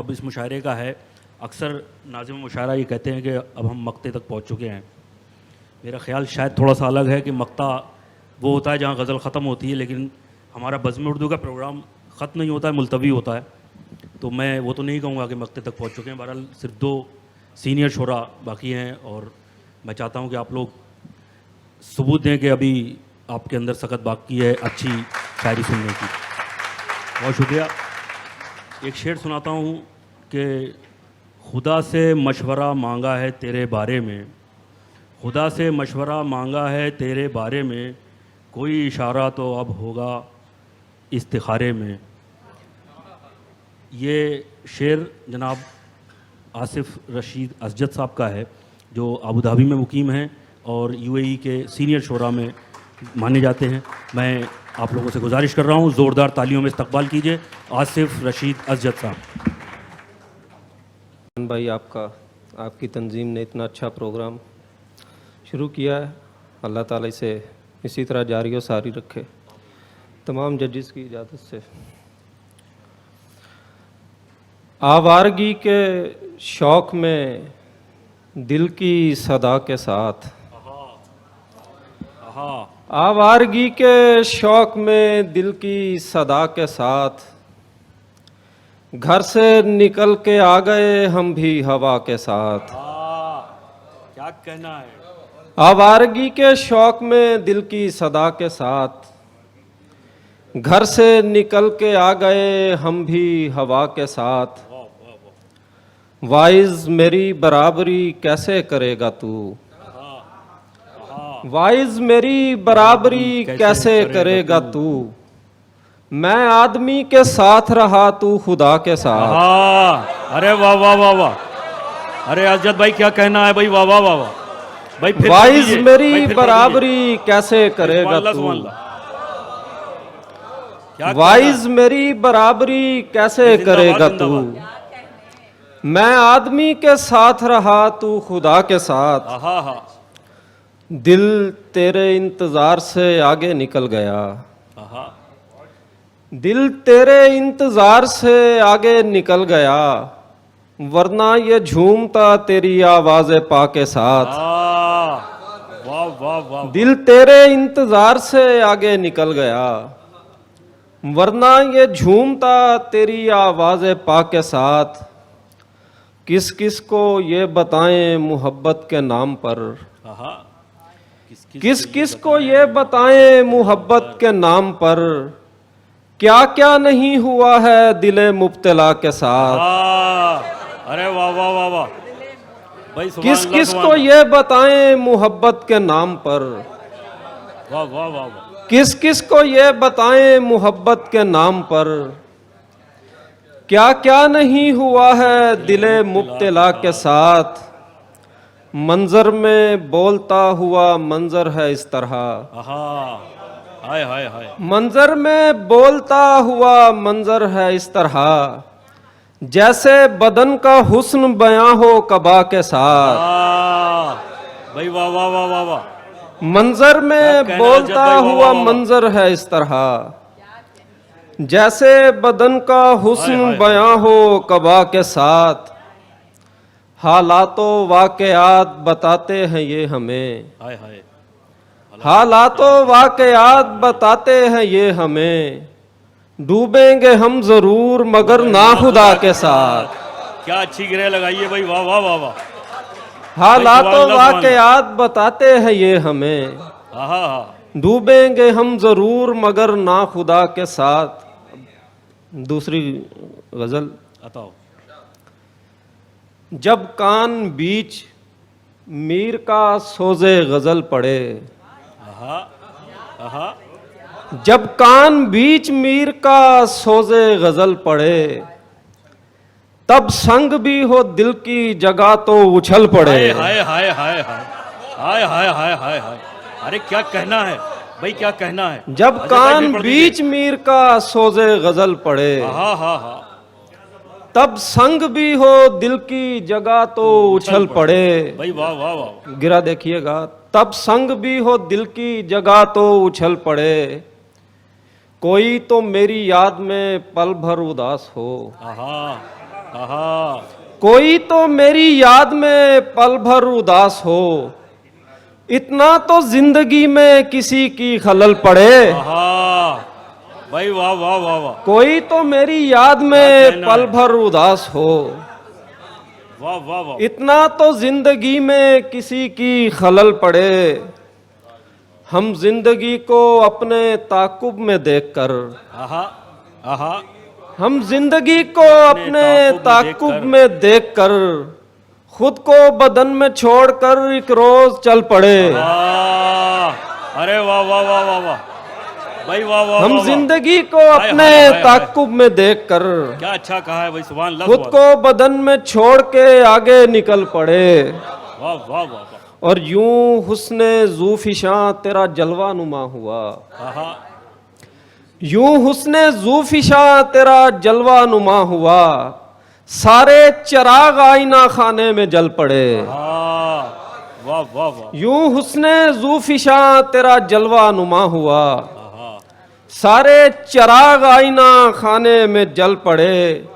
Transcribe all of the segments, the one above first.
अब इस मुशायरे का है। अक्सर नाज़िम मुशायरा ये कहते हैं कि अब हम मक्ते तक पहुँच चुके हैं। मेरा ख़्याल शायद थोड़ा सा अलग है कि मक्ता वो होता है जहाँ गज़ल ख़त्म होती है, लेकिन हमारा बज़्म उर्दू का प्रोग्राम ख़त्म नहीं होता है, मुलतवी होता है। तो मैं वो तो नहीं कहूँगा कि मक्ते तक पहुँच चुके हैं। बहरहाल सिर्फ 2 सीनियर शुरा बाकी हैं और मैं चाहता हूँ कि आप लोग सबूत दें कि अभी आपके अंदर सख्त बाकी है अच्छी शायरी सुनने की। बहुत शुक्रिया। एक शेर सुनाता हूँ कि खुदा से मशवरा मांगा है तेरे बारे में, खुदा से मशवरा मांगा है तेरे बारे में, कोई इशारा तो अब होगा इस्तिखारे में। ये शेर जनाब आसिफ रशीद असजद साहब का है, जो अबू धाबी में मुकीम हैं और यूएई के सीनियर शोरा में माने जाते हैं। मैं आप लोगों से गुजारिश कर रहा हूँ, ज़ोरदार तालियों में इस्तकबाल कीजिए आसिफ रशीद असजद साहब। भाई आपकी तंजीम ने इतना अच्छा प्रोग्राम शुरू किया है, अल्लाह ताला इसे इसी तरह जारी और सारी रखे। तमाम जजेस की इजाज़त से आवारगी के शौक़ में दिल की सदा के साथ, आवारगी के शौक़ में दिल की सदा के साथ, घर से निकल के आ गए हम भी हवा के साथ। क्या कहना है। आवारगी के शौक़ में दिल की सदा के साथ, घर से निकल के आ गए हम भी हवा के साथ। वाइज मेरी बराबरी कैसे करेगा तू, वाइज मेरी बराबरी कैसे करेगा तू, मैं आदमी के साथ रहा तू खुदा के साथ। अरे वाह वाह वाह वाह, अरे असजद भाई क्या कहना है भाई, वाह वाह वाह वाह भाई। वाइज मेरी बराबरी कैसे करेगा तू, वाइज मेरी बराबरी कैसे करेगा तू, मैं आदमी के साथ रहा तू खुदा के साथ। दिल तेरे इंतजार से आगे निकल गया, दिल तेरे इंतजार से आगे निकल गया, वरना ये झूमता तेरी आवाज़े पा के साथ। वाह वाह वाह। दिल तेरे इंतजार से आगे निकल गया, वरना ये झूमता तेरी आवाज़े पा के साथ। किस किस को ये बताएं मोहब्बत के नाम पर, किस किस को ये बताएं मोहब्बत के नाम पर, क्या क्या नहीं हुआ है दिले मुब्तला के साथ। अरे वाह वाह वाह वाह भाई। किस किस को ये बताएं मोहब्बत के नाम पर, वाह वाह वाह वाह। किस किस को ये बताएं मोहब्बत के नाम पर, क्या क्या नहीं हुआ है दिले मुब्तला के साथ। मंजर में बोलता हुआ मंजर है इस तरह, हाय हाय हाय। मंजर में बोलता हुआ मंजर है इस तरह, जैसे बदन का हुस्न बयां हो कबा के साथ। भाई वाह वाह वाह वाह वाह। मंजर में बोलता हुआ मंजर है इस तरह, जैसे बदन का हुस्न बयां हो कबा के साथ। हालातों वाकयात बताते हैं ये हमें, हाय हाय। हालातों वाकयात बताते हैं ये हमें, डूबेंगे हम जरूर मगर ना खुदा के साथ। क्या अच्छी गिरह लगाइए भाई, वाह वाह वाह वाह। हालातों वाकयात बताते हैं ये हमें, डूबेंगे हम जरूर मगर ना खुदा के साथ। दूसरी गजल। बताओ। जब कान बीच मीर का सोजे गजल पड़े, जब कान बीच मीर का सोजे गजल पड़े, तब संग भी हो दिल की जगह तो उछल पड़े। हाय हाय हाय हाय हाय हाय हाय हाय हाय। अरे क्या कहना है भाई, क्या कहना है। जब कान बीच मीर का सोजे गजल पड़े, तब संग भी हो दिल की जगह तो उछल पड़े। भाई वाह वाह वाह। गिरा देखिएगा। तब संग भी हो दिल की जगह तो उछल पड़े, कोई तो मेरी याद में पल भर उदास हो, आहा कोई तो मेरी याद में पल भर उदास हो, इतना तो जिंदगी में किसी की खलल पड़े। आहा भाई वाह वाह वाह वाह कोई तो मेरी याद क्या में कहना पल है। भर उदास हो, वाह वाह वाह इतना तो जिंदगी में किसी की खलल पड़े। हम जिंदगी को अपने ताकुब में देखकर, आहा आहा हम जिंदगी को अपने ताकुब ताकुब में देखकर खुद को बदन में छोड़कर एक रोज चल पड़े। अरे वाह वाह वाह वाह वाह भाई वाह वाह हम वाह, वाह। जिंदगी को हाय, अपने हाय, हाय, ताकुब में देखकर क्या अच्छा कहा है भाई सुभान अल्लाह खुद सुभान को बदन में छोड़ के आगे निकल पड़े। वाह वाह वाह वाह और यूं हुस्ने ज़ूफ़िशां तेरा जलवा नुमा हुआ, आहा यूं हुस्ने ज़ूफ़िशां तेरा जलवा नुमा हुआ, सारे चिराग आईना खाने में जल पड़े। वाह वाह वाह वाह यूं हुस्ने ज़ूफ़िशां तेरा जलवा नुमा हुआ, आहा सारे चिराग आईना खाने में जल पड़े।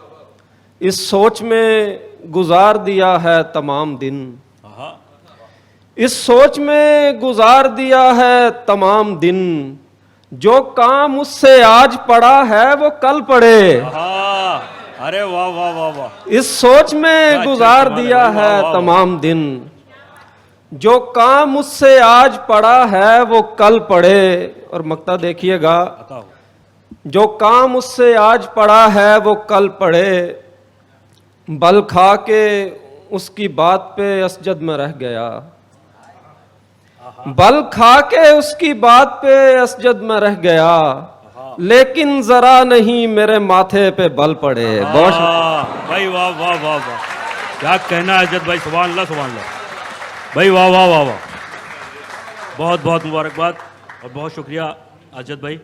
इस सोच में गुजार दिया है तमाम दिन, आहा इस सोच में गुजार दिया है तमाम दिन, जो काम उससे आज पड़ा है वो कल पड़े। आहा अरे वाह वाह वाह वाह इस सोच में अच्छा गुजार कमाल है दिया भाई, वाह, है वाह, वाह। तमाम दिन, जो काम उससे आज पड़ा है वो कल पड़े। और मक्ता देखिएगा, बताओ जो काम उससे आज पड़ा है वो कल पड़े, बल खा के उसकी बात पे असजद में रह गया, बल खा के उसकी बात पे असजद में रह गया, लेकिन जरा नहीं मेरे माथे पे बल पड़े। बहुत भाई वाह वाह वाह वाह क्या कहना है अजद भाई सुभान अल्लाह भाई वाह वाह वाह वाह बहुत बहुत मुबारकबाद और बहुत शुक्रिया अजद भाई।